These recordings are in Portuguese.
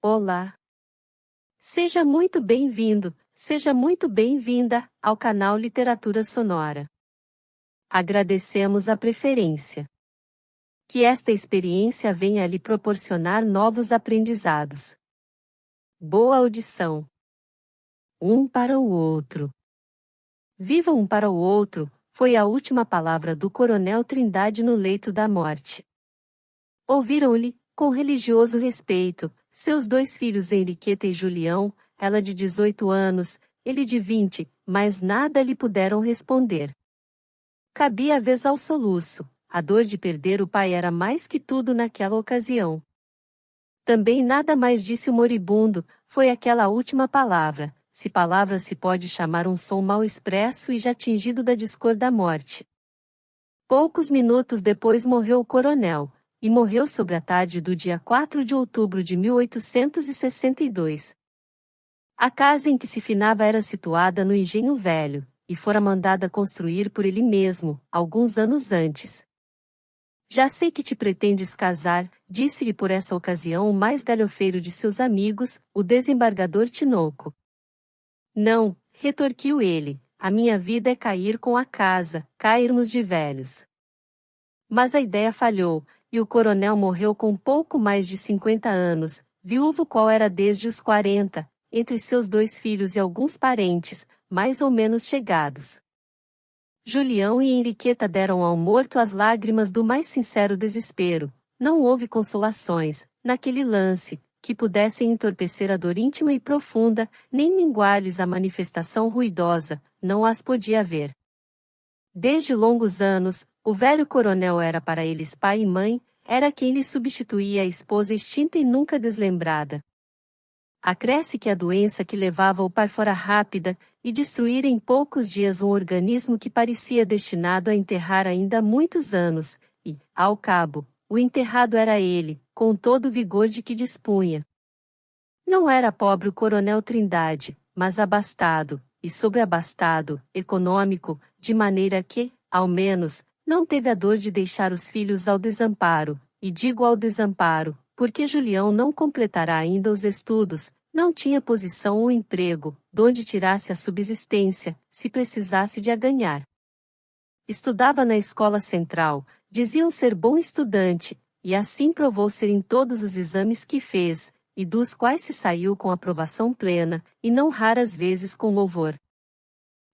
Olá! Seja muito bem-vindo, seja muito bem-vinda ao canal Literatura Sonora. Agradecemos a preferência. Que esta experiência venha a lhe proporcionar novos aprendizados. Boa audição. Um para o outro. Viva um para o outro, foi a última palavra do Coronel Trindade no leito da morte. Ouviram-lhe, com religioso respeito, seus dois filhos Henriqueta e Julião, ela de 18 anos, ele de 20, mas nada lhe puderam responder. Cabia a vez ao soluço, a dor de perder o pai era mais que tudo naquela ocasião. Também nada mais disse o moribundo, foi aquela última palavra, se palavra se pode chamar um som mal expresso e já tingido da discor da morte. Poucos minutos depois morreu o coronel, e morreu sobre a tarde do dia 4 de outubro de 1862. A casa em que se finava era situada no Engenho Velho, e fora mandada construir por ele mesmo, alguns anos antes. Já sei que te pretendes casar, disse-lhe por essa ocasião o mais galhofeiro de seus amigos, o desembargador Tinoco. Não, retorquiu ele, a minha vida é cair com a casa, cairmos de velhos. Mas a ideia falhou, e o coronel morreu com pouco mais de 50 anos, viúvo qual era desde os 40, entre seus dois filhos e alguns parentes, mais ou menos chegados. Julião e Henriqueta deram ao morto as lágrimas do mais sincero desespero. Não houve consolações, naquele lance, que pudessem entorpecer a dor íntima e profunda, nem minguar-lhes a manifestação ruidosa, não as podia haver. Desde longos anos, o velho coronel era para eles pai e mãe, era quem lhes substituía a esposa extinta e nunca deslembrada. Acresce que a doença que levava o pai fora rápida, e destruíra em poucos dias um organismo que parecia destinado a enterrar ainda muitos anos, e, ao cabo, o enterrado era ele, com todo o vigor de que dispunha. Não era pobre o coronel Trindade, mas abastado, e sobreabastado, econômico, de maneira que, ao menos, não teve a dor de deixar os filhos ao desamparo, e digo ao desamparo, porque Julião não completará ainda os estudos, não tinha posição ou emprego, donde tirasse a subsistência, se precisasse de a ganhar. Estudava na escola central, diziam ser bom estudante, e assim provou ser em todos os exames que fez, e dos quais se saiu com aprovação plena, e não raras vezes com louvor.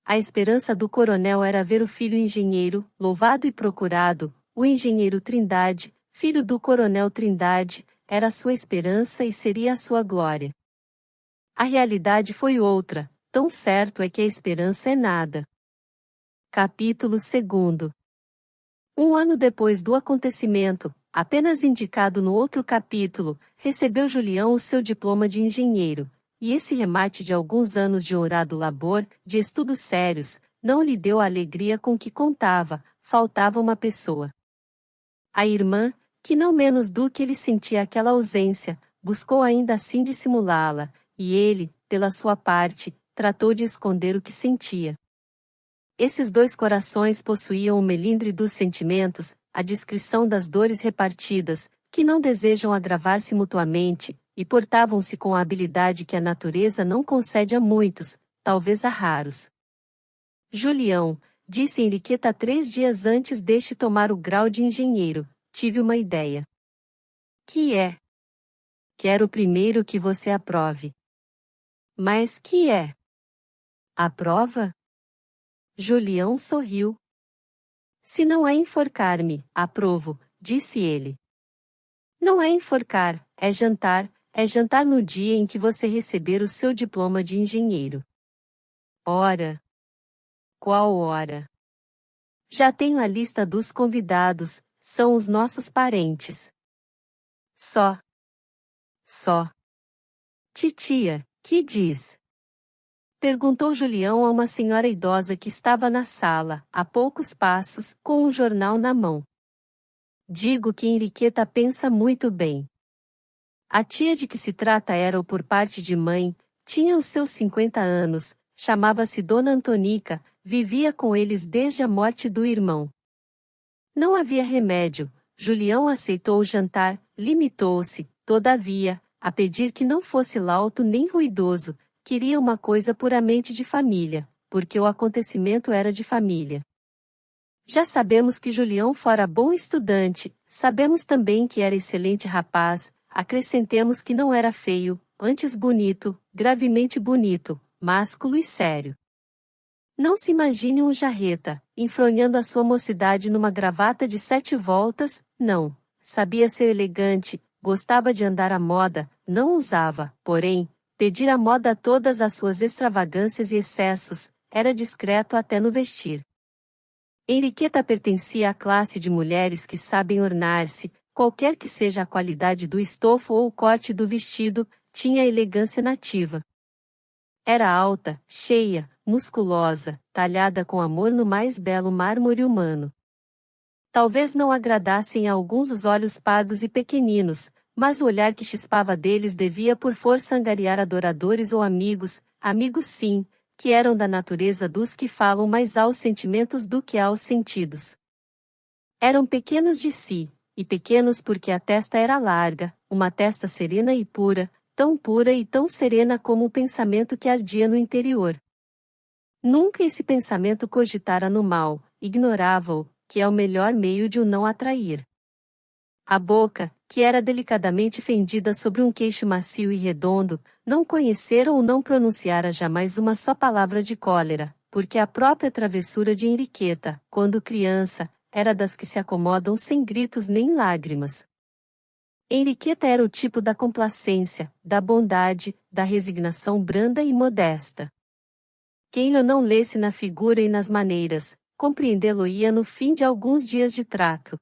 A esperança do coronel era ver o filho engenheiro, louvado e procurado, o engenheiro Trindade, filho do coronel Trindade, era a sua esperança e seria a sua glória. A realidade foi outra, tão certo é que a esperança é nada. Capítulo 2. Um ano depois do acontecimento, apenas indicado no outro capítulo, recebeu Julião o seu diploma de engenheiro, e esse remate de alguns anos de honrado labor, de estudos sérios, não lhe deu a alegria com que contava, faltava uma pessoa. A irmã, que não menos do que ele sentia aquela ausência, buscou ainda assim dissimulá-la, e ele, pela sua parte, tratou de esconder o que sentia. Esses dois corações possuíam o melindre dos sentimentos, a discrição das dores repartidas, que não desejam agravar-se mutuamente, e portavam-se com a habilidade que a natureza não concede a muitos, talvez a raros. Julião, disse Henriqueta 3 dias antes deste tomar o grau de engenheiro, tive uma ideia. Que é? Quero primeiro que você aprove. Mas que é? A prova? Julião sorriu. Se não é enforcar-me, aprovo, disse ele. Não é enforcar, é jantar no dia em que você receber o seu diploma de engenheiro. Ora! Qual hora? Já tenho a lista dos convidados, são os nossos parentes. Só. Titia, que diz? Perguntou Julião a uma senhora idosa que estava na sala, a poucos passos, com um jornal na mão. Digo que Henriqueta pensa muito bem. A tia de que se trata era ou por parte de mãe, tinha os seus 50 anos, chamava-se Dona Antonica, vivia com eles desde a morte do irmão. Não havia remédio, Julião aceitou o jantar, limitou-se, todavia, a pedir que não fosse lauto nem ruidoso, queria uma coisa puramente de família, porque o acontecimento era de família. Já sabemos que Julião fora bom estudante, sabemos também que era excelente rapaz, acrescentemos que não era feio, antes bonito, gravemente bonito, másculo e sério. Não se imagine um jarreta, enfronhando a sua mocidade numa gravata de 7 voltas, não. Sabia ser elegante, gostava de andar à moda, não usava, porém, pedir à moda todas as suas extravagâncias e excessos, era discreto até no vestir. Henriqueta pertencia à classe de mulheres que sabem ornar-se, qualquer que seja a qualidade do estofo ou o corte do vestido, tinha elegância nativa. Era alta, cheia, musculosa, talhada com amor no mais belo mármore humano. Talvez não agradassem a alguns os olhos pardos e pequeninos, mas o olhar que chispava deles devia por força angariar adoradores ou amigos, amigos sim, que eram da natureza dos que falam mais aos sentimentos do que aos sentidos. Eram pequenos de si, e pequenos porque a testa era larga, uma testa serena e pura e tão serena como o pensamento que ardia no interior. Nunca esse pensamento cogitara no mal, ignorava-o, que é o melhor meio de o não atrair. A boca, que era delicadamente fendida sobre um queixo macio e redondo, não conhecera ou não pronunciara jamais uma só palavra de cólera, porque a própria travessura de Henriqueta, quando criança, era das que se acomodam sem gritos nem lágrimas. Henriqueta era o tipo da complacência, da bondade, da resignação branda e modesta. Quem o não lesse na figura e nas maneiras, compreendê-lo-ia no fim de alguns dias de trato.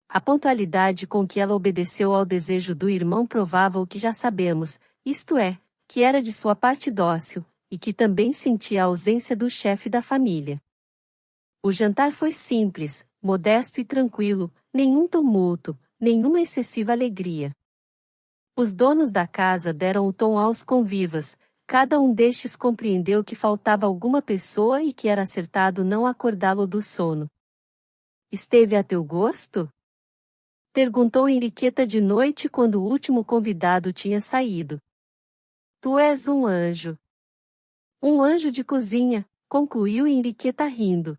A pontualidade com que ela obedeceu ao desejo do irmão provava o que já sabemos, isto é, que era de sua parte dócil, e que também sentia a ausência do chefe da família. O jantar foi simples, modesto e tranquilo, nenhum tumulto, nenhuma excessiva alegria. Os donos da casa deram o tom aos convivas, cada um destes compreendeu que faltava alguma pessoa e que era acertado não acordá-lo do sono. Esteve a teu gosto? Perguntou Henriqueta de noite quando o último convidado tinha saído. Tu és um anjo. Um anjo de cozinha, concluiu Henriqueta rindo.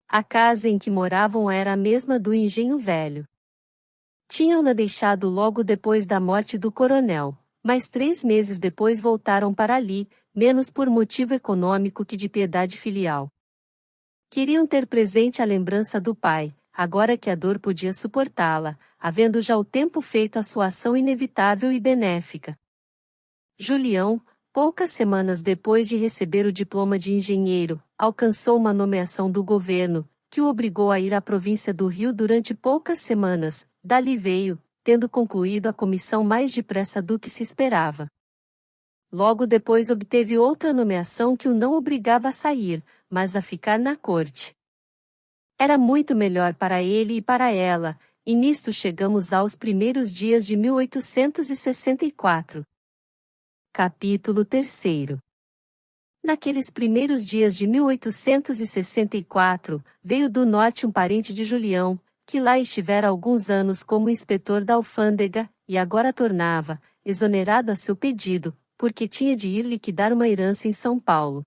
A casa em que moravam era a mesma do engenho velho. Tinham-na deixado logo depois da morte do coronel, mas 3 meses depois voltaram para ali, menos por motivo econômico que de piedade filial. Queriam ter presente a lembrança do pai, agora que a dor podia suportá-la, havendo já o tempo feito a sua ação inevitável e benéfica. Julião, poucas semanas depois de receber o diploma de engenheiro, alcançou uma nomeação do governo, que o obrigou a ir à província do Rio durante poucas semanas. Dali veio, tendo concluído a comissão mais depressa do que se esperava. Logo depois obteve outra nomeação que o não obrigava a sair, mas a ficar na corte. Era muito melhor para ele e para ela, e nisto chegamos aos primeiros dias de 1864. Capítulo 3. Naqueles primeiros dias de 1864, veio do norte um parente de Julião, que lá estivera alguns anos como inspetor da alfândega, e agora tornava, exonerado a seu pedido, porque tinha de ir liquidar uma herança em São Paulo.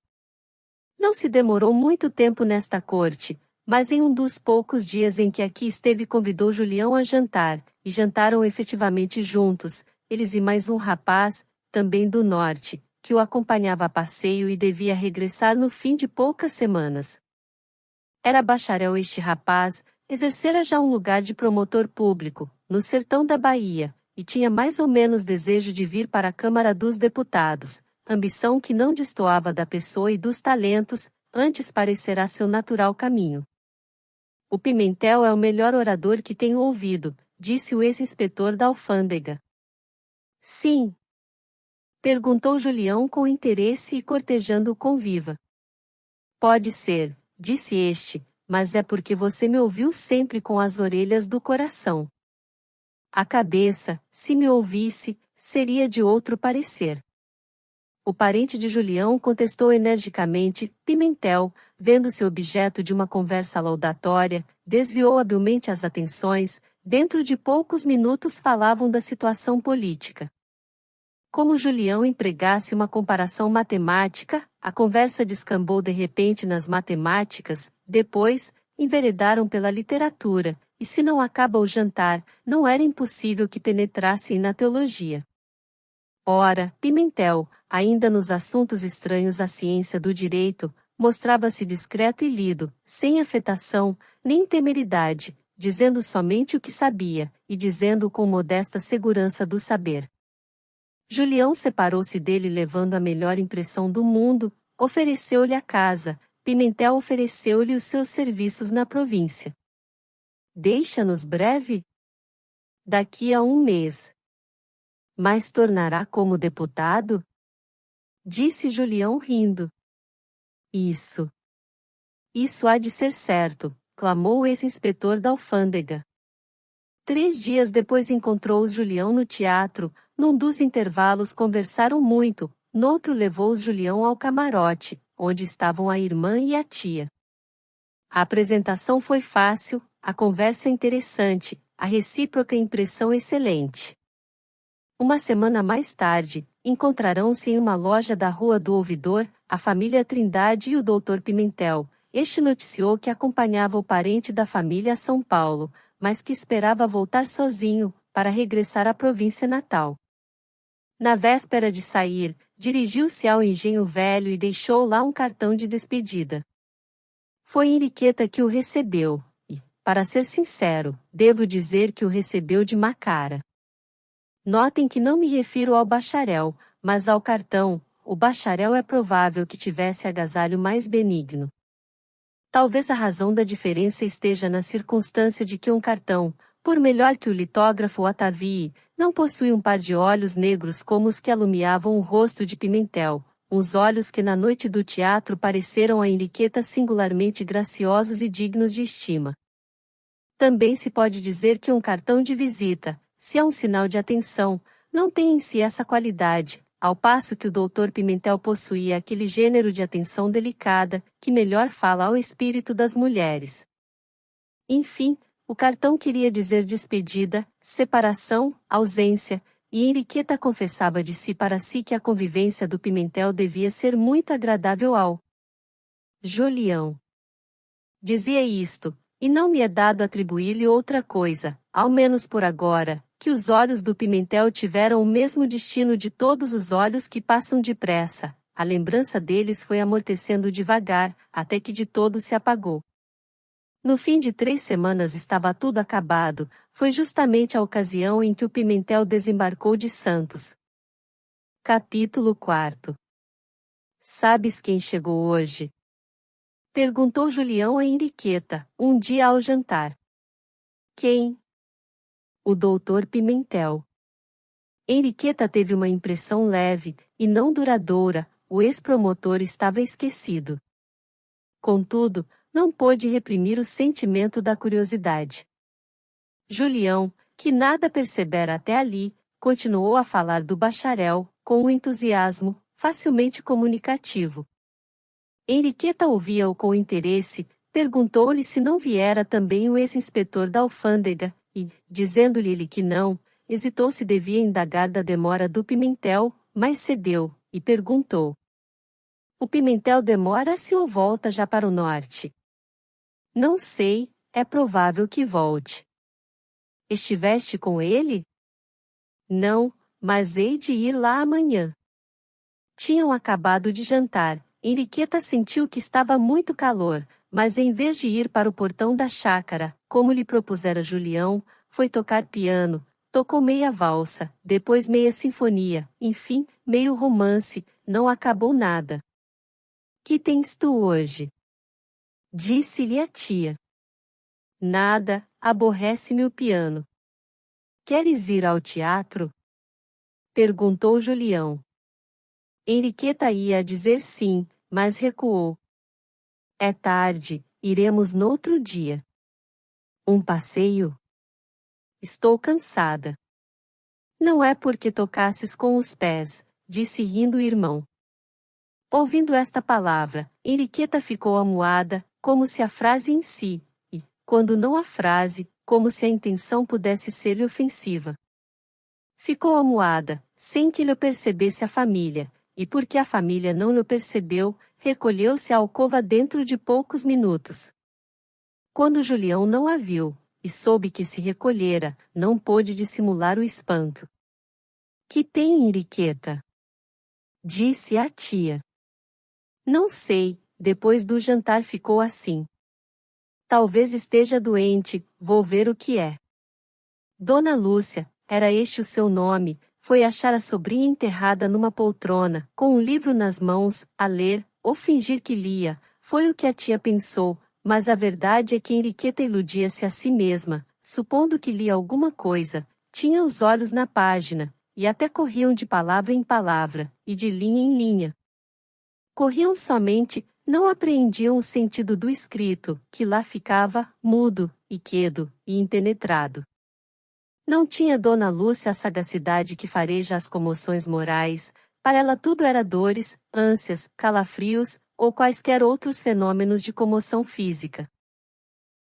Não se demorou muito tempo nesta corte, mas em um dos poucos dias em que aqui esteve convidou Julião a jantar, e jantaram efetivamente juntos, eles e mais um rapaz, também do norte, que o acompanhava a passeio e devia regressar no fim de poucas semanas. Era bacharel este rapaz, exercera já um lugar de promotor público, no sertão da Bahia, e tinha mais ou menos desejo de vir para a Câmara dos Deputados, ambição que não destoava da pessoa e dos talentos, antes parecerá seu natural caminho. O Pimentel é o melhor orador que tenho ouvido, disse o ex-inspetor da alfândega. Sim? Perguntou Julião com interesse e cortejando o conviva. Pode ser, disse este, mas é porque você me ouviu sempre com as orelhas do coração. A cabeça, se me ouvisse, seria de outro parecer. O parente de Julião contestou energicamente. Pimentel, vendo-se objeto de uma conversa laudatória, desviou habilmente as atenções. Dentro de poucos minutos falavam da situação política. como Julião empregasse uma comparação matemática, a conversa descambou de repente nas matemáticas, depois, enveredaram pela literatura, e se não acaba o jantar, não era impossível que penetrassem na teologia. Ora, Pimentel, ainda nos assuntos estranhos à ciência do direito, mostrava-se discreto e lido, sem afetação, nem temeridade, dizendo somente o que sabia, e dizendo com modesta segurança do saber. Julião separou-se dele levando a melhor impressão do mundo, ofereceu-lhe a casa, Pimentel ofereceu-lhe os seus serviços na província. Deixa-nos breve? Daqui a 1 mês. Mas tornará como deputado? Disse Julião rindo. Isso. Isso há de ser certo, clamou o ex-inspetor da alfândega. 3 dias depois encontrou-os Julião no teatro, num dos intervalos conversaram muito, noutro levou-os Julião ao camarote, onde estavam a irmã e a tia. A apresentação foi fácil, a conversa interessante, a recíproca impressão excelente. Uma semana mais tarde, encontrarão-se em uma loja da Rua do Ouvidor, a família Trindade e o Dr. Pimentel. Este noticiou que acompanhava o parente da família a São Paulo, mas que esperava voltar sozinho, para regressar à província natal. Na véspera de sair, dirigiu-se ao Engenho Velho e deixou lá um cartão de despedida. Foi Henriqueta que o recebeu, e, para ser sincero, devo dizer que o recebeu de má cara. Notem que não me refiro ao bacharel, mas ao cartão. O bacharel é provável que tivesse agasalho mais benigno. Talvez a razão da diferença esteja na circunstância de que um cartão, por melhor que o litógrafo o atavie, não possui um par de olhos negros como os que alumiavam o rosto de Pimentel, uns olhos que na noite do teatro pareceram a Henriqueta singularmente graciosos e dignos de estima. Também se pode dizer que um cartão de visita, se é um sinal de atenção, não tem em si essa qualidade, ao passo que o Dr. Pimentel possuía aquele gênero de atenção delicada, que melhor fala ao espírito das mulheres. Enfim, o cartão queria dizer despedida, separação, ausência, e Henriqueta confessava de si para si que a convivência do Pimentel devia ser muito agradável ao Julião. Dizia isto, e não me é dado atribuir-lhe outra coisa, ao menos por agora, que os olhos do Pimentel tiveram o mesmo destino de todos os olhos que passam depressa, a lembrança deles foi amortecendo devagar, até que de todo se apagou. No fim de 3 semanas estava tudo acabado, foi justamente a ocasião em que o Pimentel desembarcou de Santos. Capítulo 4. Sabes quem chegou hoje? Perguntou Julião a Henriqueta, um dia ao jantar. Quem? O doutor Pimentel. Henriqueta teve uma impressão leve, e não duradoura, o ex-promotor estava esquecido. Contudo, não pôde reprimir o sentimento da curiosidade. Julião, que nada percebera até ali, continuou a falar do bacharel, com um entusiasmo, facilmente comunicativo. Henriqueta ouvia-o com interesse, perguntou-lhe se não viera também o ex-inspetor da alfândega, e, dizendo-lhe ele que não, hesitou se devia indagar da demora do Pimentel, mas cedeu, e perguntou. O Pimentel demora-se ou volta já para o norte? Não sei, é provável que volte. Estiveste com ele? Não, mas hei de ir lá amanhã. Tinham acabado de jantar. Henriqueta sentiu que estava muito calor, mas em vez de ir para o portão da chácara, como lhe propusera Julião, foi tocar piano, tocou meia valsa, depois meia sinfonia, enfim, meio romance, não acabou nada. Que tens tu hoje? Disse-lhe a tia. Nada, aborrece-me o piano. Queres ir ao teatro? Perguntou Julião. Henriqueta ia dizer sim, mas recuou. É tarde, iremos noutro dia. Um passeio? Estou cansada. Não é porque tocasses com os pés, disse rindo o irmão. Ouvindo esta palavra, Henriqueta ficou amuada, como se a frase em si, e, quando não a frase, como se a intenção pudesse ser-lhe ofensiva. Ficou amuada, sem que lhe percebesse a família, e porque a família não lhe percebeu, recolheu-se à alcova dentro de poucos minutos. Quando Julião não a viu, e soube que se recolhera, não pôde dissimular o espanto. Que tem, Henriqueta? Disse a tia. Não sei, depois do jantar ficou assim. Talvez esteja doente, vou ver o que é. Dona Lúcia, era este o seu nome, foi achar a sobrinha enterrada numa poltrona, com um livro nas mãos, a ler, ou fingir que lia, foi o que a tia pensou, mas a verdade é que Henriqueta iludia-se a si mesma, supondo que lia alguma coisa, tinha os olhos na página, e até corriam de palavra em palavra, e de linha em linha. Corriam somente, não apreendiam o sentido do escrito, que lá ficava, mudo, e quedo, e impenetrado. Não tinha Dona Lúcia a sagacidade que fareja as comoções morais, para ela tudo era dores, ânsias, calafrios, ou quaisquer outros fenômenos de comoção física.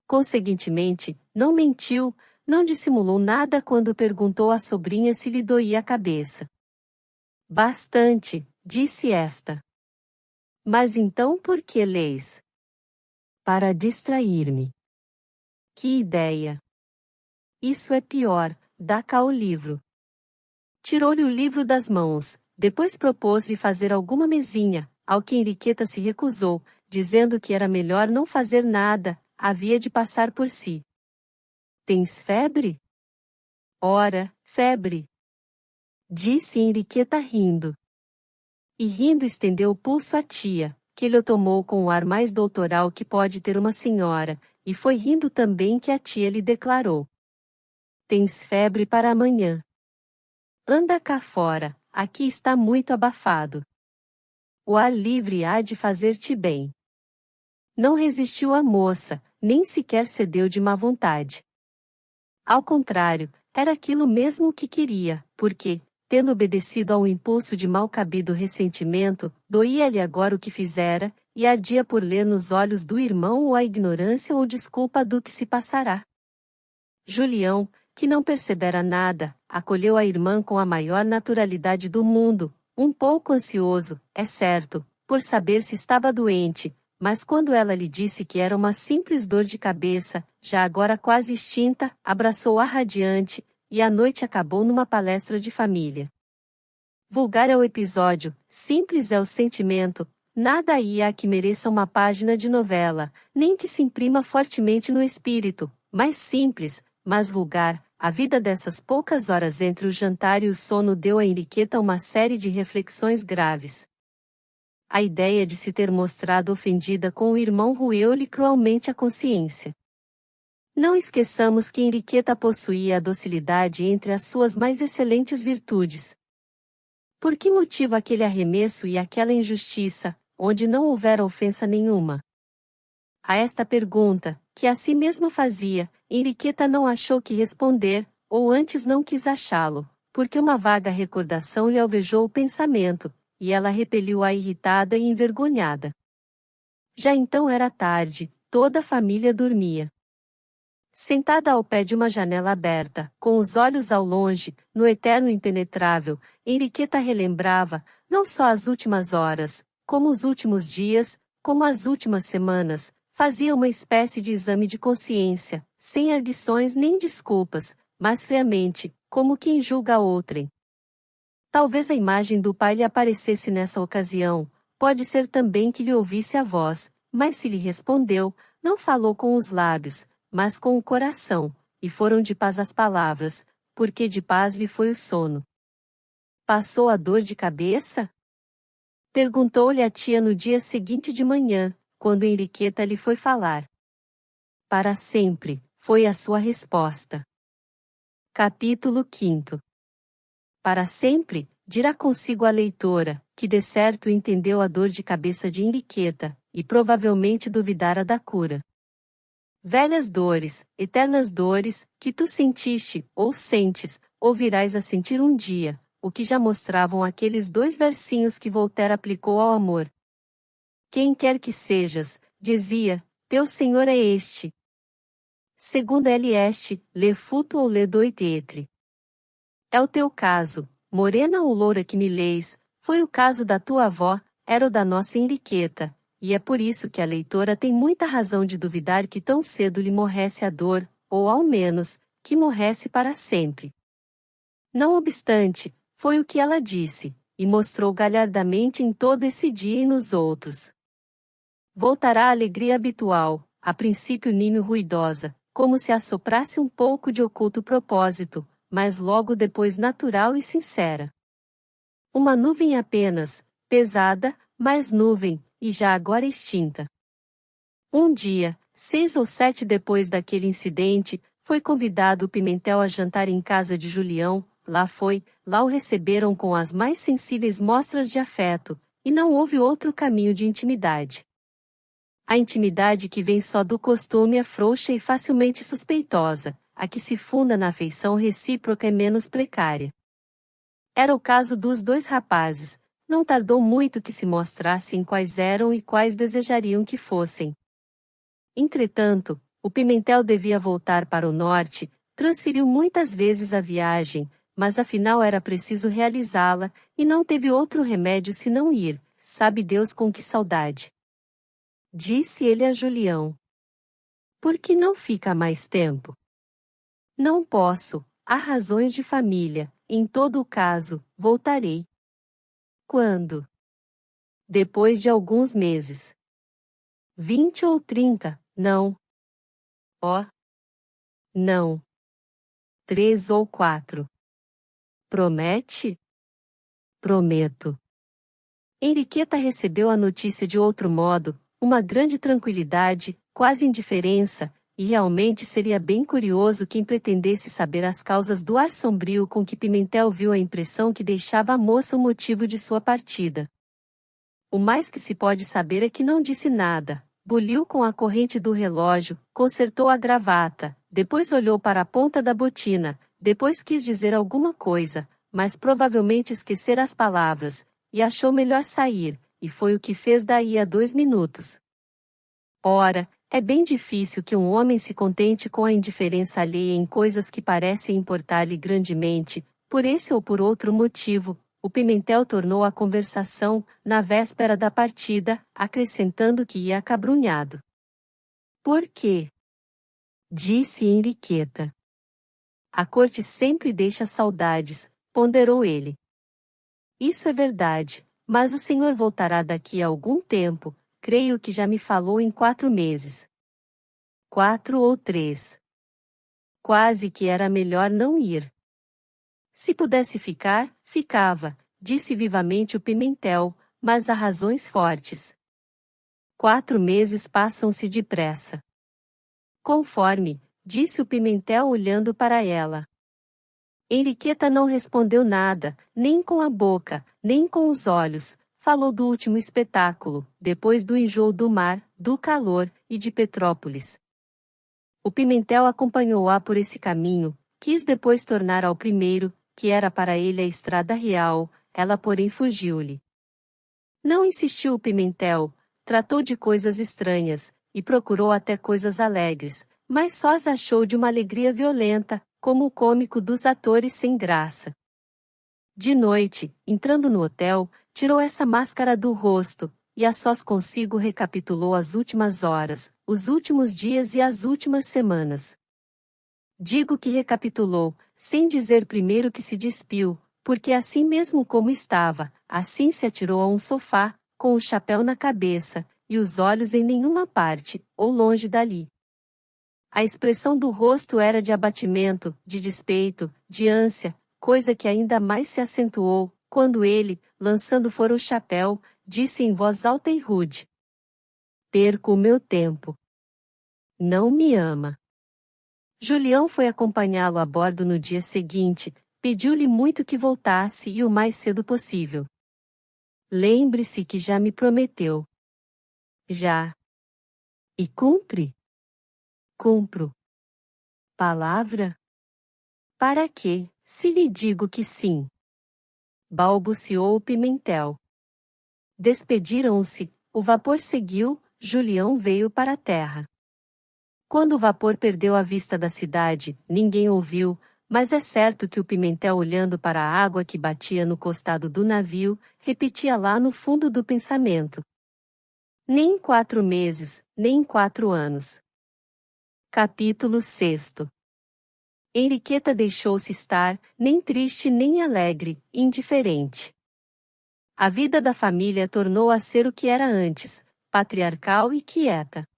Conseguintemente, não mentiu, não dissimulou nada quando perguntou à sobrinha se lhe doía a cabeça. Bastante, disse esta. Mas então por que leis? Para distrair-me. Que ideia! Isso é pior, dá cá o livro. Tirou-lhe o livro das mãos, depois propôs-lhe fazer alguma mezinha, ao que Henriqueta se recusou, dizendo que era melhor não fazer nada, havia de passar por si. Tens febre? Ora, febre! Disse Henriqueta rindo. E rindo estendeu o pulso à tia, que lhe o tomou com o ar mais doutoral que pode ter uma senhora, e foi rindo também que a tia lhe declarou. Tens febre para amanhã. Anda cá fora, aqui está muito abafado. O ar livre há de fazer-te bem. Não resistiu a moça, nem sequer cedeu de má vontade. Ao contrário, era aquilo mesmo que queria, porque, tendo obedecido a um impulso de mal cabido ressentimento, doía-lhe agora o que fizera, e ardia por ler nos olhos do irmão ou a ignorância ou desculpa do que se passará. Julião, que não percebera nada, acolheu a irmã com a maior naturalidade do mundo, um pouco ansioso, é certo, por saber se estava doente, mas quando ela lhe disse que era uma simples dor de cabeça, já agora quase extinta, abraçou-a radiante, e a noite acabou numa palestra de família. Vulgar é o episódio, simples é o sentimento, nada aí há que mereça uma página de novela, nem que se imprima fortemente no espírito, mais simples, mas vulgar. A vida dessas poucas horas entre o jantar e o sono deu a Henriqueta uma série de reflexões graves. A ideia de se ter mostrado ofendida com o irmão roeu-lhe cruelmente a consciência. Não esqueçamos que Henriqueta possuía a docilidade entre as suas mais excelentes virtudes. Por que motivo aquele arremesso e aquela injustiça, onde não houvera ofensa nenhuma? A esta pergunta, que a si mesma fazia, Henriqueta não achou que responder, ou antes não quis achá-lo, porque uma vaga recordação lhe alvejou o pensamento, e ela repeliu-a irritada e envergonhada. Já então era tarde, toda a família dormia. Sentada ao pé de uma janela aberta, com os olhos ao longe, no eterno impenetrável, Henriqueta relembrava, não só as últimas horas, como os últimos dias, como as últimas semanas, fazia uma espécie de exame de consciência, sem arguições nem desculpas, mas friamente, como quem julga outrem. Talvez a imagem do pai lhe aparecesse nessa ocasião, pode ser também que lhe ouvisse a voz, mas se lhe respondeu, não falou com os lábios, mas com o coração, e foram de paz as palavras, porque de paz lhe foi o sono. Passou a dor de cabeça? Perguntou-lhe a tia no dia seguinte de manhã, quando Henriqueta lhe foi falar. Para sempre, foi a sua resposta. Capítulo 5. Para sempre, dirá consigo a leitora, que de certo entendeu a dor de cabeça de Henriqueta, e provavelmente duvidara da cura. Velhas dores, eternas dores, que tu sentiste, ou sentes, ou virás a sentir um dia, o que já mostravam aqueles 2 versinhos que Voltaire aplicou ao amor. Quem quer que sejas, dizia, teu Senhor é este. Segundo ele este, le futo ou le doit être. É o teu caso, morena ou loura que me lês, foi o caso da tua avó, era o da nossa Henriqueta, e é por isso que a leitora tem muita razão de duvidar que tão cedo lhe morresse a dor, ou ao menos, que morresse para sempre. Não obstante, foi o que ela disse, e mostrou galhardamente em todo esse dia e nos outros. Voltará a alegria habitual, a princípio ninho ruidosa, como se assoprasse um pouco de oculto propósito, mas logo depois natural e sincera. Uma nuvem apenas, pesada, mas nuvem, e já agora extinta. Um dia, 6 ou 7 depois daquele incidente, foi convidado o Pimentel a jantar em casa de Julião, lá o receberam com as mais sensíveis mostras de afeto, e não houve outro caminho de intimidade. A intimidade que vem só do costume é frouxa e facilmente suspeitosa, a que se funda na afeição recíproca é menos precária. Era o caso dos dois rapazes, não tardou muito que se mostrassem quais eram e quais desejariam que fossem. Entretanto, o Pimentel devia voltar para o norte, transferiu muitas vezes a viagem, mas afinal era preciso realizá-la, e não teve outro remédio senão ir, sabe Deus com que saudade. Disse ele a Julião. Por que não fica mais tempo? Não posso, há razões de família, em todo o caso, voltarei. Quando? Depois de alguns meses. 20 ou 30, não. Oh, não. 3 ou 4. Promete? Prometo. Henriqueta recebeu a notícia de outro modo, uma grande tranquilidade, quase indiferença, e realmente seria bem curioso quem pretendesse saber as causas do ar sombrio com que Pimentel viu a impressão que deixava a moça o motivo de sua partida. O mais que se pode saber é que não disse nada, buliu com a corrente do relógio, consertou a gravata, depois olhou para a ponta da botina, depois quis dizer alguma coisa, mas provavelmente esquecera as palavras, e achou melhor sair, e foi o que fez daí a 2 minutos. Ora, é bem difícil que um homem se contente com a indiferença alheia em coisas que parecem importar-lhe grandemente, por esse ou por outro motivo. O Pimentel tornou a conversação, na véspera da partida, acrescentando que ia acabrunhado. Por quê? Disse Henriqueta. A corte sempre deixa saudades, ponderou ele. Isso é verdade, mas o senhor voltará daqui a algum tempo, creio que já me falou em 4 meses. 4 ou 3. Quase que era melhor não ir. Se pudesse ficar, ficava, disse vivamente o Pimentel, mas há razões fortes. 4 meses passam-se depressa. Conforme, disse o Pimentel olhando para ela. Henriqueta não respondeu nada, nem com a boca, nem com os olhos, falou do último espetáculo, depois do enjoo do mar, do calor, e de Petrópolis. O Pimentel acompanhou-a por esse caminho, quis depois tornar ao primeiro, que era para ele a estrada real, ela porém fugiu-lhe. Não insistiu o Pimentel, tratou de coisas estranhas, e procurou até coisas alegres, mas só as achou de uma alegria violenta, como o cômico dos atores sem graça. De noite, entrando no hotel, tirou essa máscara do rosto, e a sós consigo recapitulou as últimas horas, os últimos dias e as últimas semanas. Digo que recapitulou, sem dizer primeiro que se despiu, porque assim mesmo como estava, assim se atirou a um sofá, com o chapéu na cabeça, e os olhos em nenhuma parte, ou longe dali. A expressão do rosto era de abatimento, de despeito, de ânsia, coisa que ainda mais se acentuou, quando ele, lançando fora o chapéu, disse em voz alta e rude: Perco o meu tempo. Não me ama. Julião foi acompanhá-lo a bordo no dia seguinte, pediu-lhe muito que voltasse e o mais cedo possível. Lembre-se que já me prometeu. Já. E cumpre? Cumpro. Palavra? Para quê, se lhe digo que sim? Balbuciou o Pimentel. Despediram-se, o vapor seguiu, Julião veio para a terra. Quando o vapor perdeu a vista da cidade, ninguém ouviu, mas é certo que o Pimentel, olhando para a água que batia no costado do navio, repetia lá no fundo do pensamento: nem em 4 meses, nem em 4 anos. Capítulo 6. Henriqueta deixou-se estar, nem triste nem alegre, indiferente. A vida da família tornou a ser o que era antes, patriarcal e quieta.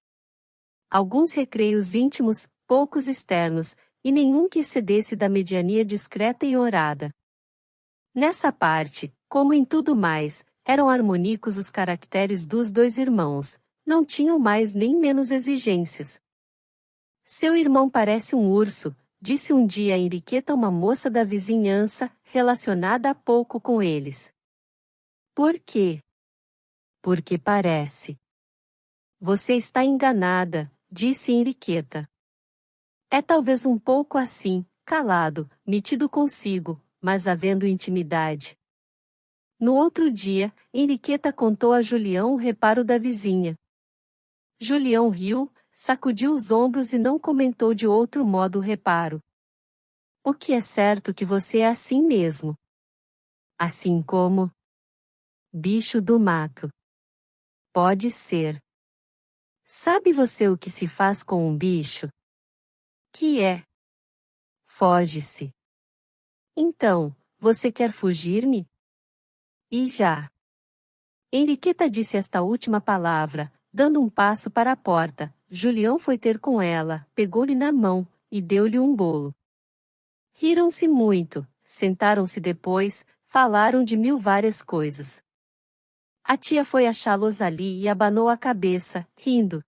Alguns recreios íntimos, poucos externos, e nenhum que excedesse da mediania discreta e orada. Nessa parte, como em tudo mais, eram harmônicos os caracteres dos dois irmãos, não tinham mais nem menos exigências. Seu irmão parece um urso, disse um dia a Henriqueta uma moça da vizinhança, relacionada há pouco com eles. Por quê? Porque parece. Você está enganada, disse Henriqueta. É talvez um pouco assim, calado, metido consigo, mas havendo intimidade. No outro dia, Henriqueta contou a Julião o reparo da vizinha. Julião riu, sacudiu os ombros e não comentou de outro modo o reparo. O que é certo que você é assim mesmo. Assim como bicho do mato. Pode ser. Sabe você o que se faz com um bicho? Que é? Foge-se. Então, você quer fugir-me? E já. Henriqueta disse esta última palavra, dando um passo para a porta. Julião foi ter com ela, pegou-lhe na mão, e deu-lhe um bolo. Riram-se muito, sentaram-se depois, falaram de mil várias coisas. A tia foi achá-los ali e abanou a cabeça, rindo.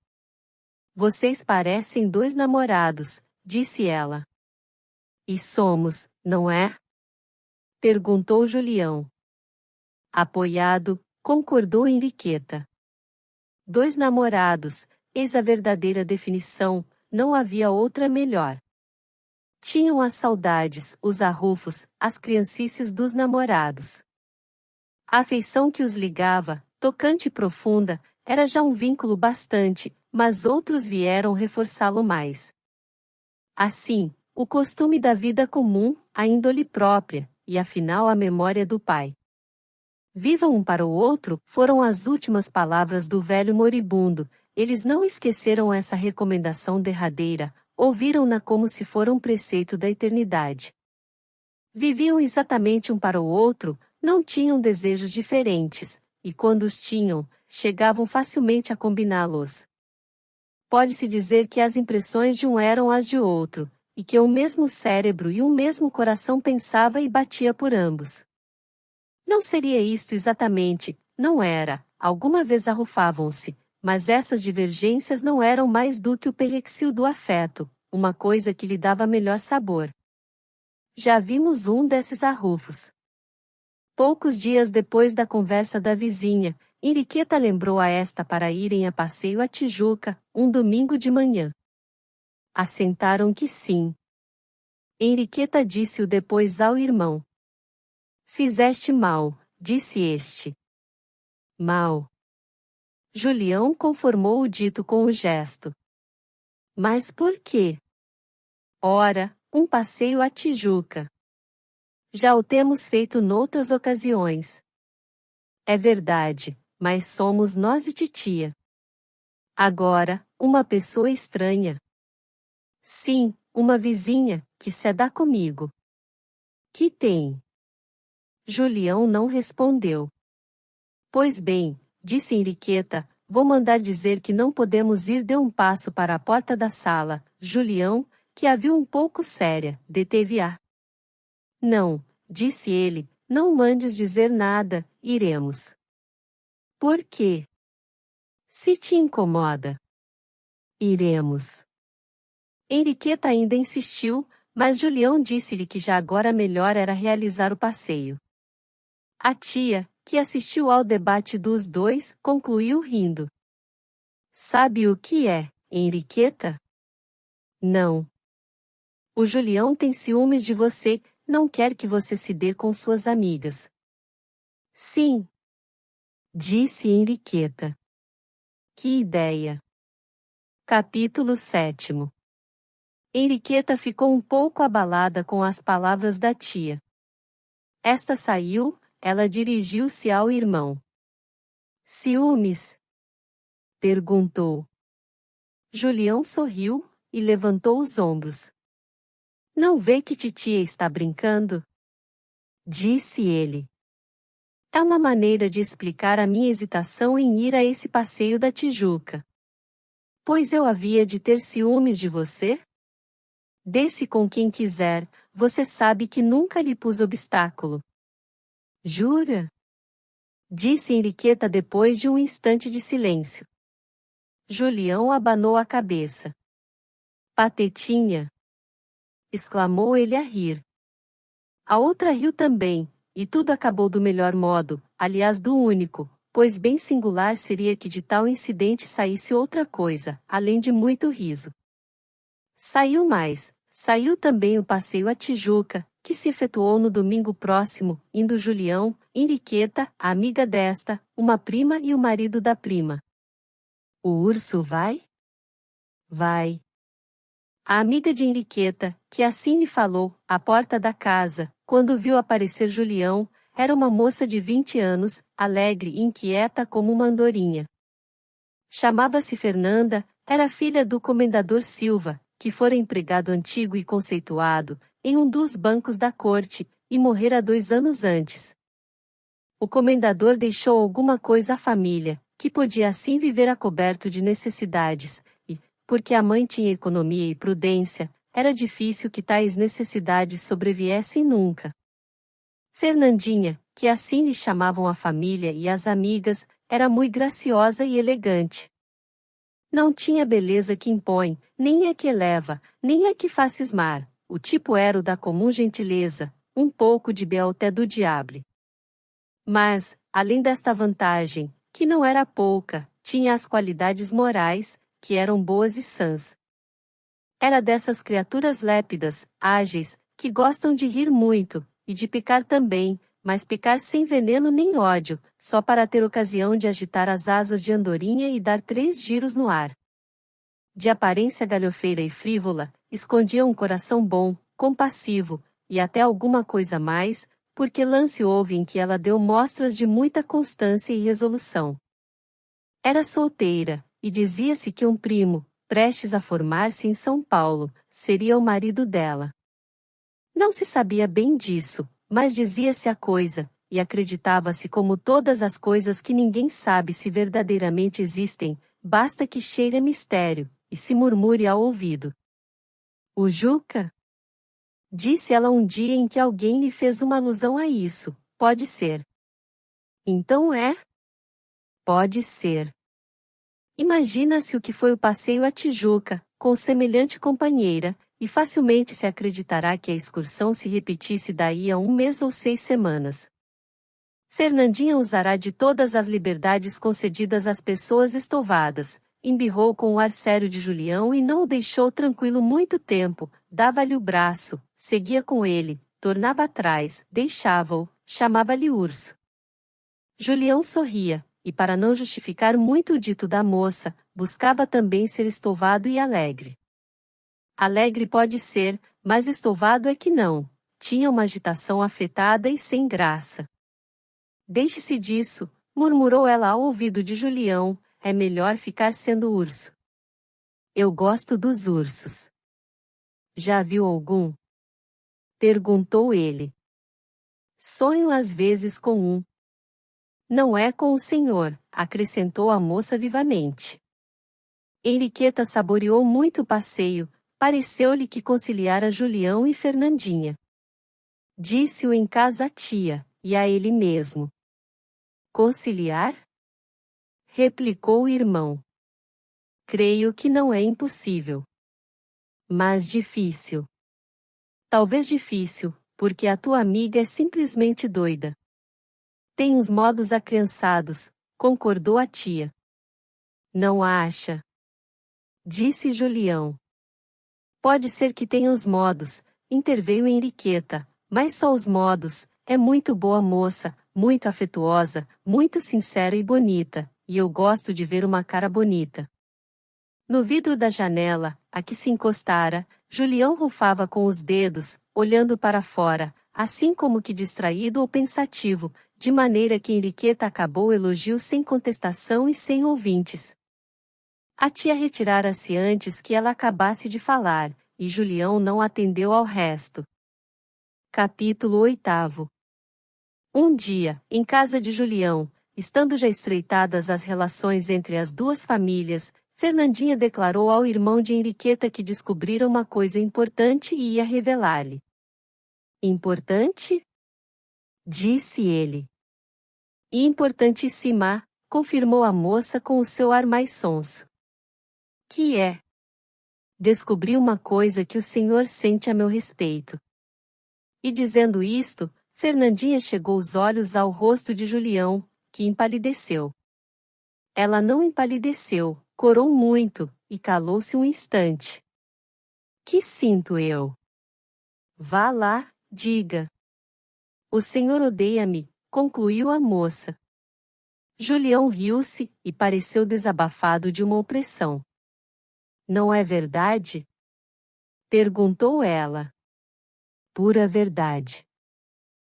Vocês parecem dois namorados, disse ela. E somos, não é? Perguntou Julião. Apoiado, concordou Henriqueta. Dois namorados, eis a verdadeira definição, não havia outra melhor. Tinham as saudades, os arrufos, as criancices dos namorados. A afeição que os ligava, tocante e profunda, era já um vínculo bastante, mas outros vieram reforçá-lo mais. Assim, o costume da vida comum, a índole própria, e afinal a memória do pai. Viva um para o outro, foram as últimas palavras do velho moribundo. Eles não esqueceram essa recomendação derradeira, ouviram-na como se fora um preceito da eternidade. Viviam exatamente um para o outro, não tinham desejos diferentes, e quando os tinham, chegavam facilmente a combiná-los. Pode-se dizer que as impressões de um eram as de outro, e que o mesmo cérebro e o mesmo coração pensava e batia por ambos. Não seria isto exatamente, não era, alguma vez arrufavam-se, mas essas divergências não eram mais do que o perrexil do afeto, uma coisa que lhe dava melhor sabor. Já vimos um desses arrufos. Poucos dias depois da conversa da vizinha, Henriqueta lembrou a esta para irem a passeio à Tijuca, um domingo de manhã. Assentaram que sim. Henriqueta disse-o depois ao irmão. Fizeste mal, disse este. Mal. Julião conformou o dito com o gesto. Mas por quê? Ora, um passeio à Tijuca. Já o temos feito noutras ocasiões. É verdade, mas somos nós e titia. Agora, uma pessoa estranha. Sim, uma vizinha, que se dá comigo. Que tem? Julião não respondeu. Pois bem, disse Henriqueta, vou mandar dizer que não podemos ir. Deu um passo para a porta da sala. Julião, que a viu um pouco séria, deteve-a. Não, disse ele, não mandes dizer nada, iremos. Por quê? Se te incomoda. Iremos. Henriqueta ainda insistiu, mas Julião disse-lhe que já agora melhor era realizar o passeio. A tia, que assistiu ao debate dos dois, concluiu rindo. Sabe o que é, Henriqueta? Não. O Julião tem ciúmes de você, não quer que você se dê com suas amigas. Sim. Disse Henriqueta. Que ideia! Capítulo 7. Henriqueta ficou um pouco abalada com as palavras da tia. Esta saiu, ela dirigiu-se ao irmão. Ciúmes? Perguntou. Julião sorriu, e levantou os ombros. Não vê que titia está brincando? Disse ele. É uma maneira de explicar a minha hesitação em ir a esse passeio da Tijuca. Pois eu havia de ter ciúmes de você? Dê-se com quem quiser, você sabe que nunca lhe pus obstáculo. Jura? Disse Henriqueta depois de um instante de silêncio. Julião abanou a cabeça. Patetinha! Exclamou ele a rir. A outra riu também, e tudo acabou do melhor modo, aliás do único, pois bem singular seria que de tal incidente saísse outra coisa, além de muito riso. Saiu também o passeio à Tijuca, que se efetuou no domingo próximo, indo Julião, Henriqueta, a amiga desta, uma prima e o marido da prima. O urso vai? Vai. A amiga de Henriqueta, que assim lhe falou, à porta da casa, quando viu aparecer Julião, era uma moça de 20 anos, alegre e inquieta como uma andorinha. Chamava-se Fernanda, era filha do comendador Silva, que fora empregado antigo e conceituado, em um dos bancos da corte, e morrera 2 anos antes. O comendador deixou alguma coisa à família, que podia assim viver a coberto de necessidades, e, porque a mãe tinha economia e prudência, era difícil que tais necessidades sobreviessem nunca. Fernandinha, que assim lhe chamavam a família e as amigas, era muito graciosa e elegante. Não tinha beleza que impõe, nem é que eleva, nem é que faz cismar, o tipo era o da comum gentileza, um pouco de belté do diable. Mas, além desta vantagem, que não era pouca, tinha as qualidades morais, que eram boas e sãs. Era dessas criaturas lépidas, ágeis, que gostam de rir muito, e de picar também, mas picar sem veneno nem ódio, só para ter ocasião de agitar as asas de andorinha e dar 3 giros no ar. De aparência galhofeira e frívola, escondia um coração bom, compassivo, e até alguma coisa mais, porque lance houve em que ela deu mostras de muita constância e resolução. Era solteira, e dizia-se que um primo, prestes a formar-se em São Paulo, seria o marido dela. Não se sabia bem disso, mas dizia-se a coisa, e acreditava-se como todas as coisas que ninguém sabe se verdadeiramente existem, basta que cheire a mistério, e se murmure ao ouvido. O Juca? Disse ela um dia em que alguém lhe fez uma alusão a isso, pode ser. Então é? Pode ser. Imagina-se o que foi o passeio à Tijuca, com semelhante companheira, e facilmente se acreditará que a excursão se repetisse daí a 1 mês ou 6 semanas. Fernandinha usará de todas as liberdades concedidas às pessoas estouvadas, embirrou com o ar sério de Julião e não o deixou tranquilo muito tempo, dava-lhe o braço, seguia com ele, tornava atrás, deixava-o, chamava-lhe urso. Julião sorria, e para não justificar muito o dito da moça, buscava também ser estouvado e alegre. Alegre pode ser, mas estouvado é que não, tinha uma agitação afetada e sem graça. Deixe-se disso, murmurou ela ao ouvido de Julião, é melhor ficar sendo urso. Eu gosto dos ursos. Já viu algum? Perguntou ele. Sonho às vezes com um. Não é com o senhor, acrescentou a moça vivamente. Henriqueta saboreou muito o passeio, pareceu-lhe que conciliara Julião e Fernandinha. Disse-o em casa à tia, e a ele mesmo. Conciliar? Replicou o irmão. Creio que não é impossível. Mas difícil. Talvez difícil, porque a tua amiga é simplesmente doida. Tem uns modos acriançados, concordou a tia. Não acha? Disse Julião. Pode ser que tenha os modos, interveio Henriqueta, mas só os modos, é muito boa moça, muito afetuosa, muito sincera e bonita, e eu gosto de ver uma cara bonita. No vidro da janela, a que se encostara, Julião rufava com os dedos, olhando para fora, assim como que distraído ou pensativo, de maneira que Henriqueta acabou o elogio sem contestação e sem ouvintes. A tia retirara-se antes que ela acabasse de falar, e Julião não atendeu ao resto. Capítulo 8. Um dia, em casa de Julião, estando já estreitadas as relações entre as duas famílias, Fernandinha declarou ao irmão de Henriqueta que descobrira uma coisa importante e ia revelar-lhe. Importante? Disse ele. E importantíssima, confirmou a moça com o seu ar mais sonso. Que é? Descobri uma coisa que o senhor sente a meu respeito. E dizendo isto, Fernandinha chegou os olhos ao rosto de Julião, que empalideceu. Ela não empalideceu, corou muito, e calou-se um instante. Que sinto eu? Vá lá, diga. O senhor odeia-me, concluiu a moça. Julião riu-se, e pareceu desabafado de uma opressão. Não é verdade? Perguntou ela. Pura verdade.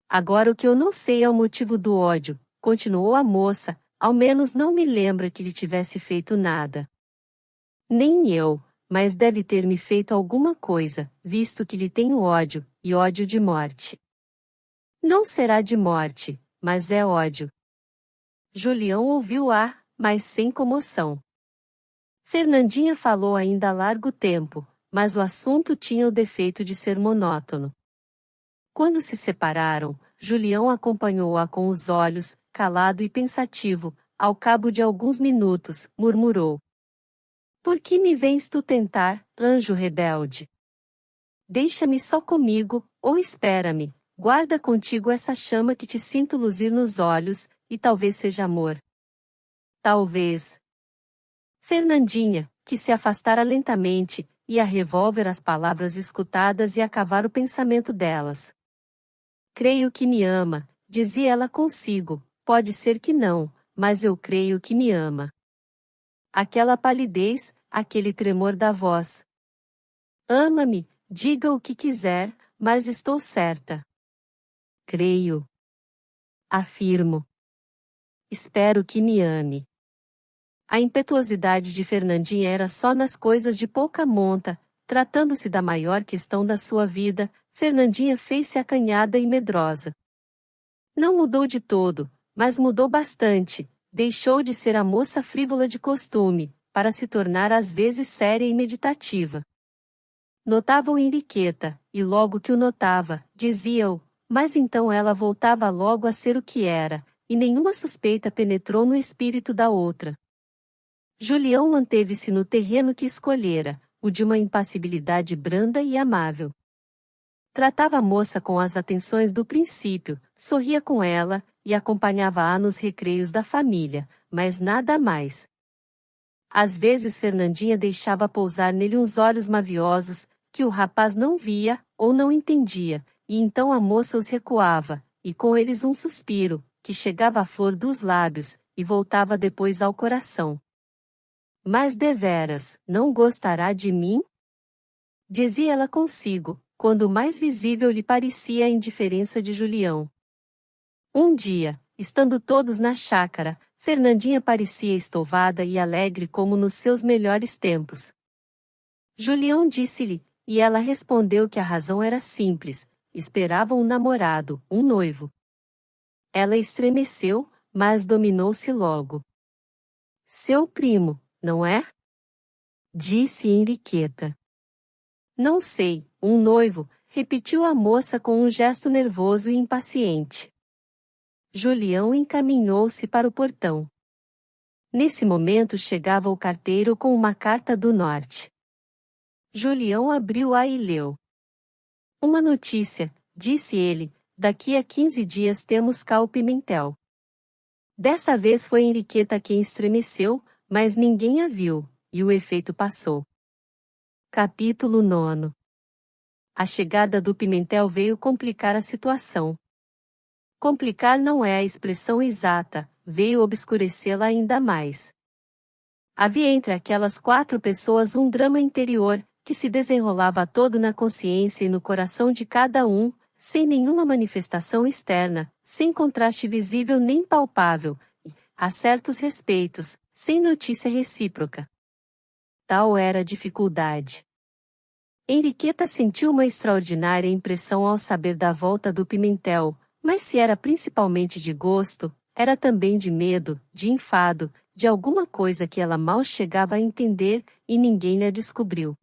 Agora o que eu não sei é o motivo do ódio, continuou a moça, ao menos não me lembra que lhe tivesse feito nada. Nem eu, mas deve ter me feito alguma coisa, visto que lhe tenho ódio, e ódio de morte. Não será de morte, mas é ódio. Julião ouviu-a, mas sem comoção. Fernandinha falou ainda há largo tempo, mas o assunto tinha o defeito de ser monótono. Quando se separaram, Julião acompanhou-a com os olhos, calado e pensativo. Ao cabo de alguns minutos, murmurou. Por que me vens tu tentar, anjo rebelde? Deixa-me só comigo, ou espera-me, guarda contigo essa chama que te sinto luzir nos olhos, e talvez seja amor. Talvez. Fernandinha, que se afastara lentamente, ia revolver as palavras escutadas e a cavar o pensamento delas. Creio que me ama, dizia ela consigo, pode ser que não, mas eu creio que me ama. Aquela palidez, aquele tremor da voz. Ama-me, diga o que quiser, mas estou certa. Creio. Afirmo. Espero que me ame. A impetuosidade de Fernandinha era só nas coisas de pouca monta, tratando-se da maior questão da sua vida, Fernandinha fez-se acanhada e medrosa. Não mudou de todo, mas mudou bastante, deixou de ser a moça frívola de costume, para se tornar às vezes séria e meditativa. Notava-o Henriqueta, e logo que o notava, dizia-o, mas então ela voltava logo a ser o que era, e nenhuma suspeita penetrou no espírito da outra. Julião manteve-se no terreno que escolhera, o de uma impassibilidade branda e amável. Tratava a moça com as atenções do princípio, sorria com ela, e acompanhava-a nos recreios da família, mas nada mais. Às vezes Fernandinha deixava pousar nele uns olhos maviosos, que o rapaz não via, ou não entendia, e então a moça os recuava, e com eles um suspiro, que chegava à flor dos lábios, e voltava depois ao coração. Mas deveras, não gostará de mim? Dizia ela consigo, quando mais visível lhe parecia a indiferença de Julião. Um dia, estando todos na chácara, Fernandinha parecia estouvada e alegre como nos seus melhores tempos. Julião disse-lhe, e ela respondeu que a razão era simples, esperava um namorado, um noivo. Ela estremeceu, mas dominou-se logo. Seu primo, não é? Disse Henriqueta. Não sei, um noivo, repetiu a moça com um gesto nervoso e impaciente. Julião encaminhou-se para o portão. Nesse momento chegava o carteiro com uma carta do norte. Julião abriu-a e leu. Uma notícia, disse ele, daqui a 15 dias temos cá o Pimentel. Dessa vez foi Henriqueta quem estremeceu, mas ninguém a viu, e o efeito passou. Capítulo 9. A chegada do Pimentel veio complicar a situação. Complicar não é a expressão exata, veio obscurecê-la ainda mais. Havia entre aquelas 4 pessoas um drama interior, que se desenrolava todo na consciência e no coração de cada um, sem nenhuma manifestação externa, sem contraste visível nem palpável, e, a certos respeitos, sem notícia recíproca. Tal era a dificuldade. Henriqueta sentiu uma extraordinária impressão ao saber da volta do Pimentel, mas se era principalmente de gosto, era também de medo, de enfado, de alguma coisa que ela mal chegava a entender, e ninguém lhe a descobriu.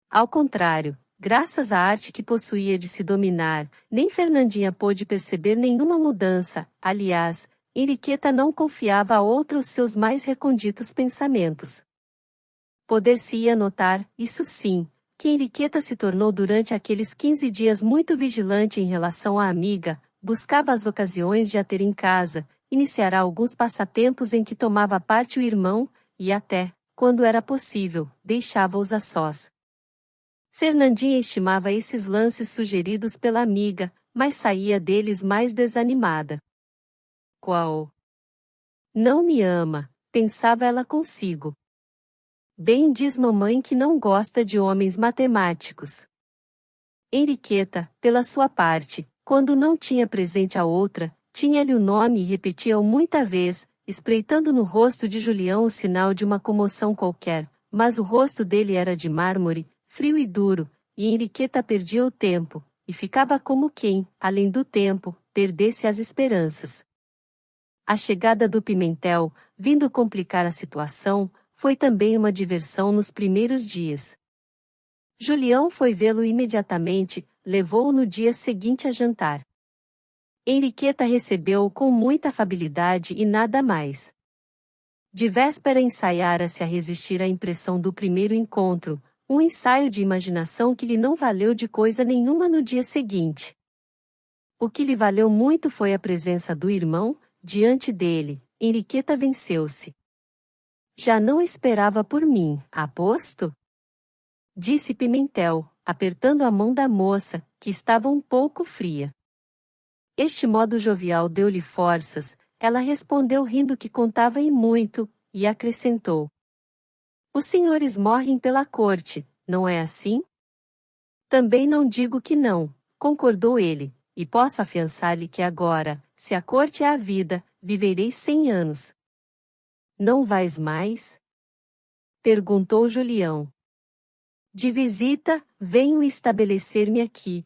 Ao contrário, graças à arte que possuía de se dominar, nem Fernandinha pôde perceber nenhuma mudança. Aliás, Henriqueta não confiava a outra os seus mais recônditos pensamentos. Poder-se-ia notar, isso sim, que Henriqueta se tornou durante aqueles 15 dias muito vigilante em relação à amiga, buscava as ocasiões de a ter em casa, iniciara alguns passatempos em que tomava parte o irmão, e até, quando era possível, deixava-os a sós. Fernandinha estimava esses lances sugeridos pela amiga, mas saía deles mais desanimada. Qual? Não me ama, pensava ela consigo. Bem diz mamãe que não gosta de homens matemáticos. Henriqueta, pela sua parte, quando não tinha presente a outra, tinha-lhe o nome e repetia-o muita vez, espreitando no rosto de Julião o sinal de uma comoção qualquer, mas o rosto dele era de mármore, frio e duro, e Henriqueta perdia o tempo, e ficava como quem, além do tempo, perdesse as esperanças. A chegada do Pimentel, vindo complicar a situação, foi também uma diversão nos primeiros dias. Julião foi vê-lo imediatamente, levou-o no dia seguinte a jantar. Henriqueta recebeu-o com muita afabilidade e nada mais. De véspera ensaiara-se a resistir à impressão do primeiro encontro, um ensaio de imaginação que lhe não valeu de coisa nenhuma no dia seguinte. O que lhe valeu muito foi a presença do irmão, diante dele. Henriqueta venceu-se. Já não esperava por mim, aposto? Disse Pimentel, apertando a mão da moça, que estava um pouco fria. Este modo jovial deu-lhe forças, ela respondeu rindo que contava e muito, e acrescentou. Os senhores morrem pela corte, não é assim? Também não digo que não, concordou ele, e posso afiançar-lhe que agora, se a corte é a vida, viverei 100 anos. Não vais mais? Perguntou Julião. De visita, venho estabelecer-me aqui.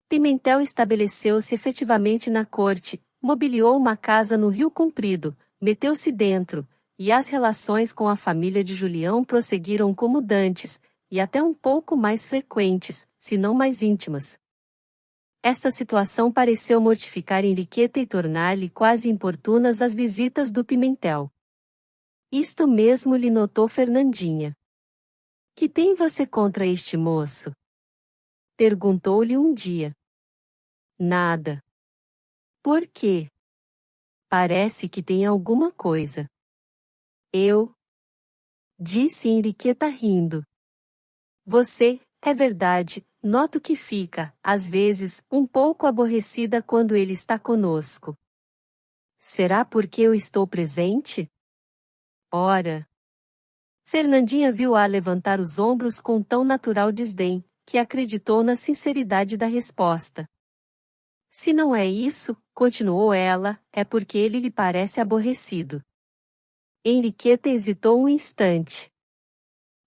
Pimentel estabeleceu-se efetivamente na corte, mobiliou uma casa no Rio Comprido, meteu-se dentro, e as relações com a família de Julião prosseguiram como dantes, e até um pouco mais frequentes, se não mais íntimas. Esta situação pareceu mortificar Henriqueta e tornar-lhe quase importunas as visitas do Pimentel. Isto mesmo lhe notou Fernandinha. Que tem você contra este moço? Perguntou-lhe um dia. Nada. Por quê? Parece que tem alguma coisa. Eu? Disse Henriqueta rindo. Você, é verdade, noto que fica, às vezes, um pouco aborrecida quando ele está conosco. Será porque eu estou presente? Ora. Fernandinha viu-a levantar os ombros com tão natural desdém, que acreditou na sinceridade da resposta. Se não é isso, continuou ela, é porque ele lhe parece aborrecido. Henriqueta hesitou um instante.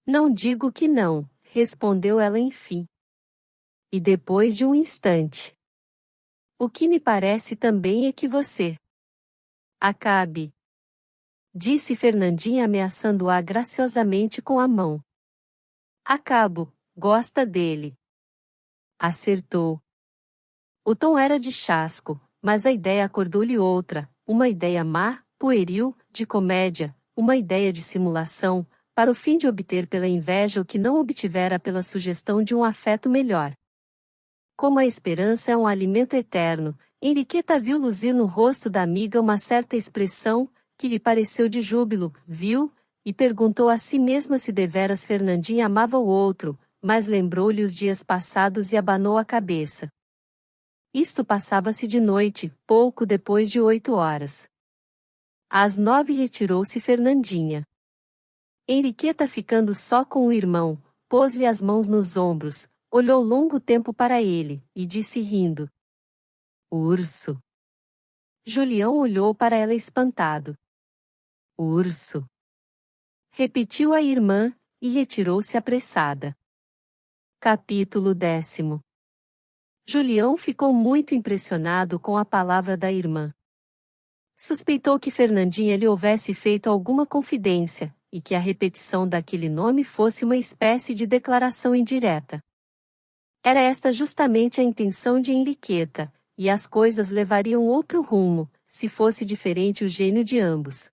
Não digo que não, respondeu ela enfim. E depois de um instante. O que me parece também é que você acabe. Disse Fernandinha ameaçando-a graciosamente com a mão. Acabo, gosta dele. Acertou. O tom era de chasco, mas a ideia acordou-lhe outra, uma ideia má, pueril, de comédia, uma ideia de simulação, para o fim de obter pela inveja o que não obtivera pela sugestão de um afeto melhor. Como a esperança é um alimento eterno, Henriqueta viu luzir no rosto da amiga uma certa expressão, que lhe pareceu de júbilo, viu, e perguntou a si mesma se deveras Fernandinha amava o outro, mas lembrou-lhe os dias passados e abanou a cabeça. Isto passava-se de noite, pouco depois de 8 horas. Às 9 retirou-se Fernandinha. Henriqueta ficando só com o irmão, pôs-lhe as mãos nos ombros, olhou longo tempo para ele, e disse rindo: Urso. Julião olhou para ela espantado. Urso. Repetiu a irmã, e retirou-se apressada. Capítulo 10. Julião ficou muito impressionado com a palavra da irmã. Suspeitou que Fernandinha lhe houvesse feito alguma confidência, e que a repetição daquele nome fosse uma espécie de declaração indireta. Era esta justamente a intenção de Henriqueta, e as coisas levariam outro rumo, se fosse diferente o gênio de ambos.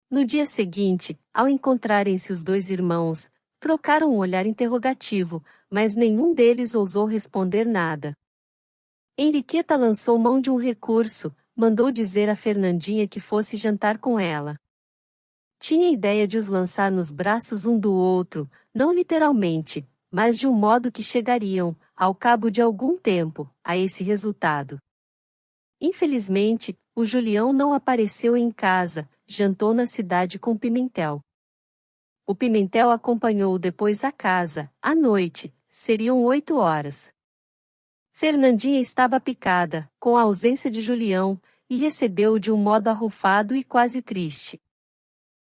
No dia seguinte, ao encontrarem-se os dois irmãos, trocaram um olhar interrogativo, mas nenhum deles ousou responder nada. Henriqueta lançou mão de um recurso, mandou dizer a Fernandinha que fosse jantar com ela. Tinha ideia de os lançar nos braços um do outro, não literalmente, mas de um modo que chegariam, ao cabo de algum tempo, a esse resultado. Infelizmente, o Julião não apareceu em casa, jantou na cidade com Pimentel. O Pimentel acompanhou-o depois à casa, à noite, seriam 8 horas. Fernandinha estava picada, com a ausência de Julião, e recebeu-o de um modo arrufado e quase triste.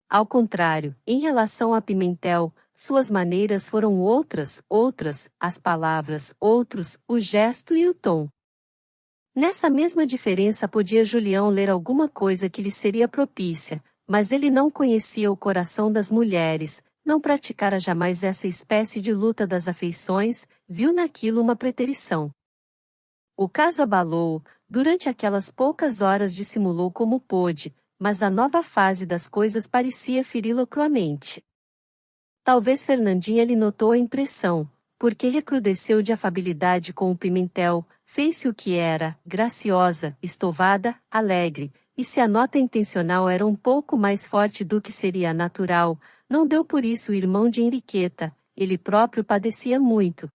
Ao contrário, em relação a Pimentel, suas maneiras foram outras, as palavras, outros, o gesto e o tom. Nessa mesma diferença podia Julião ler alguma coisa que lhe seria propícia, mas ele não conhecia o coração das mulheres, não praticara jamais essa espécie de luta das afeições, viu naquilo uma preterição. O caso abalou-o, durante aquelas poucas horas dissimulou como pôde, mas a nova fase das coisas parecia feri-lo cruamente. Talvez Fernandinha lhe notou a impressão, porque recrudesceu de afabilidade com o Pimentel, fez-se o que era, graciosa, estovada, alegre, e se a nota intencional era um pouco mais forte do que seria natural, não deu por isso o irmão de Henriqueta, ele próprio padecia muito.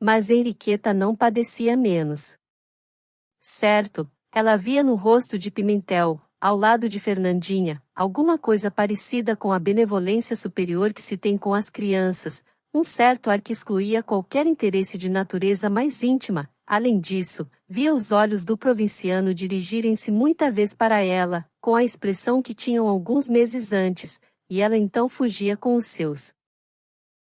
Mas Henriqueta não padecia menos. Certo, ela via no rosto de Pimentel, ao lado de Fernandinha, alguma coisa parecida com a benevolência superior que se tem com as crianças, um certo ar que excluía qualquer interesse de natureza mais íntima. Além disso, via os olhos do provinciano dirigirem-se muita vez para ela, com a expressão que tinham alguns meses antes, e ela então fugia com os seus.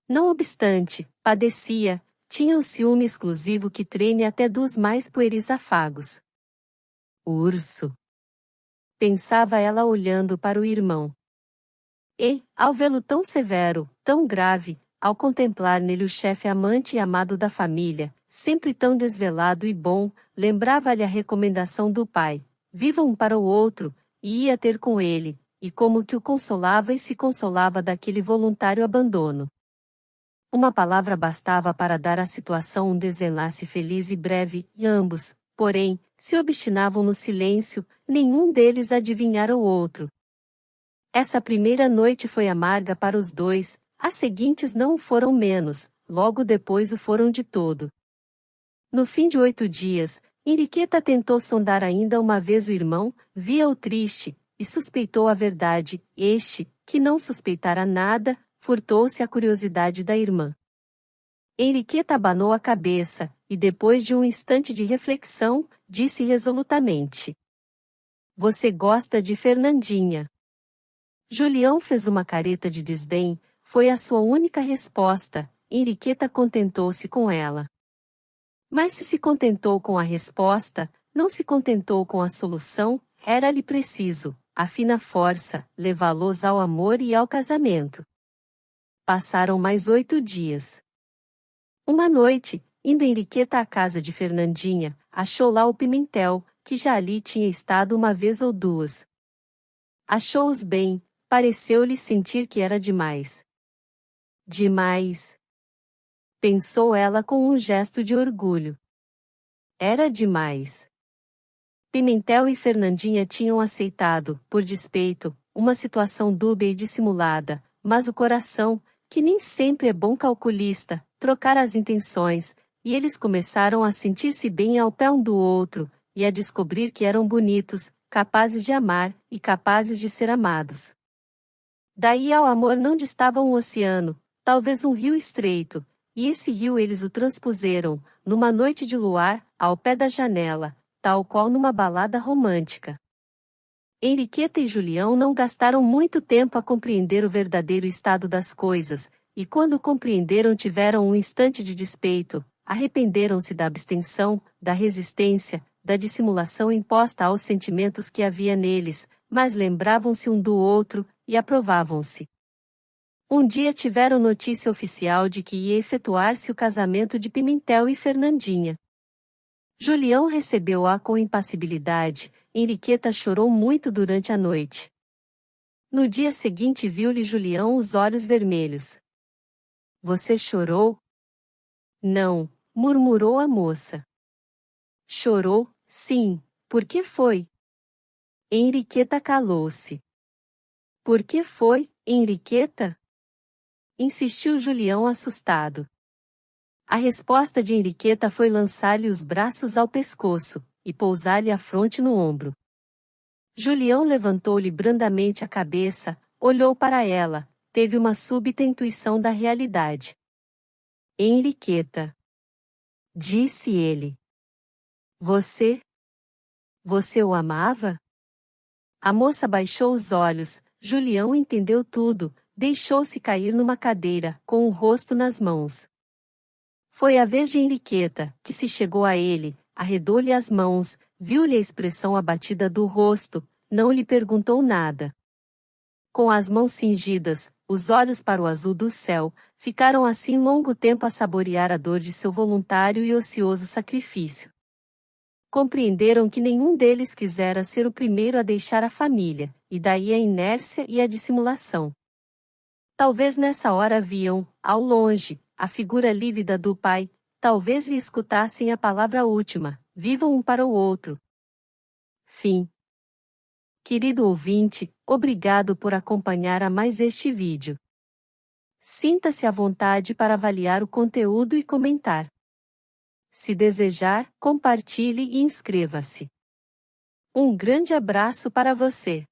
Não obstante, padecia, tinha o ciúme exclusivo que treme até dos mais pueris afagos. Urso! Pensava ela olhando para o irmão. E, ao vê-lo tão severo, tão grave, ao contemplar nele o chefe amante e amado da família, sempre tão desvelado e bom, lembrava-lhe a recomendação do pai: viva um para o outro, e ia ter com ele, e como que o consolava e se consolava daquele voluntário abandono. Uma palavra bastava para dar à situação um desenlace feliz e breve, e ambos, porém, se obstinavam no silêncio, nenhum deles adivinhara o outro. Essa primeira noite foi amarga para os dois, as seguintes não o foram menos, logo depois o foram de todo. No fim de 8 dias, Henriqueta tentou sondar ainda uma vez o irmão, via-o triste, e suspeitou a verdade. Este, que não suspeitara nada, furtou-se à curiosidade da irmã. Henriqueta abanou a cabeça, e depois de um instante de reflexão, disse resolutamente: Você gosta de Fernandinha. Julião fez uma careta de desdém, foi a sua única resposta. Henriqueta contentou-se com ela. Mas se contentou com a resposta, não se contentou com a solução, era-lhe preciso, a fina força, levá-los ao amor e ao casamento. Passaram mais 8 dias. Uma noite, indo Henriqueta à casa de Fernandinha, achou lá o Pimentel, que já ali tinha estado uma vez ou duas. Achou-os bem, pareceu-lhe sentir que era demais. Demais! Pensou ela com um gesto de orgulho. Era demais. Pimentel e Fernandinha tinham aceitado, por despeito, uma situação dúbia e dissimulada, mas o coração, que nem sempre é bom calculista, trocara as intenções, e eles começaram a sentir-se bem ao pé um do outro, e a descobrir que eram bonitos, capazes de amar, e capazes de ser amados. Daí ao amor não distava um oceano, talvez um rio estreito, e esse rio eles o transpuseram, numa noite de luar, ao pé da janela, tal qual numa balada romântica. Henriqueta e Julião não gastaram muito tempo a compreender o verdadeiro estado das coisas, e quando compreenderam tiveram um instante de despeito, arrependeram-se da abstenção, da resistência, da dissimulação imposta aos sentimentos que havia neles, mas lembravam-se um do outro, e aprovavam-se. Um dia tiveram notícia oficial de que ia efetuar-se o casamento de Pimentel e Fernandinha. Julião recebeu-a com impassibilidade, Henriqueta chorou muito durante a noite. No dia seguinte viu-lhe Julião os olhos vermelhos. Você chorou? Não, murmurou a moça. Chorou, sim, por que foi? Henriqueta calou-se. Por que foi, Henriqueta? Insistiu Julião assustado. A resposta de Henriqueta foi lançar-lhe os braços ao pescoço, e pousar-lhe a fronte no ombro. Julião levantou-lhe brandamente a cabeça, olhou para ela, teve uma súbita intuição da realidade. Henriqueta, disse ele. Você o amava? A moça baixou os olhos, Julião entendeu tudo, deixou-se cair numa cadeira, com o rosto nas mãos. Foi a vez de Henriqueta, que se chegou a ele, arredou-lhe as mãos, viu-lhe a expressão abatida do rosto, não lhe perguntou nada. Com as mãos cingidas, os olhos para o azul do céu, ficaram assim longo tempo a saborear a dor de seu voluntário e ocioso sacrifício. Compreenderam que nenhum deles quisera ser o primeiro a deixar a família, e daí a inércia e a dissimulação. Talvez nessa hora viam, ao longe, a figura lívida do pai, talvez lhe escutassem a palavra última, vivam um para o outro. Fim. Querido ouvinte, obrigado por acompanhar a mais este vídeo. Sinta-se à vontade para avaliar o conteúdo e comentar. Se desejar, compartilhe e inscreva-se. Um grande abraço para você.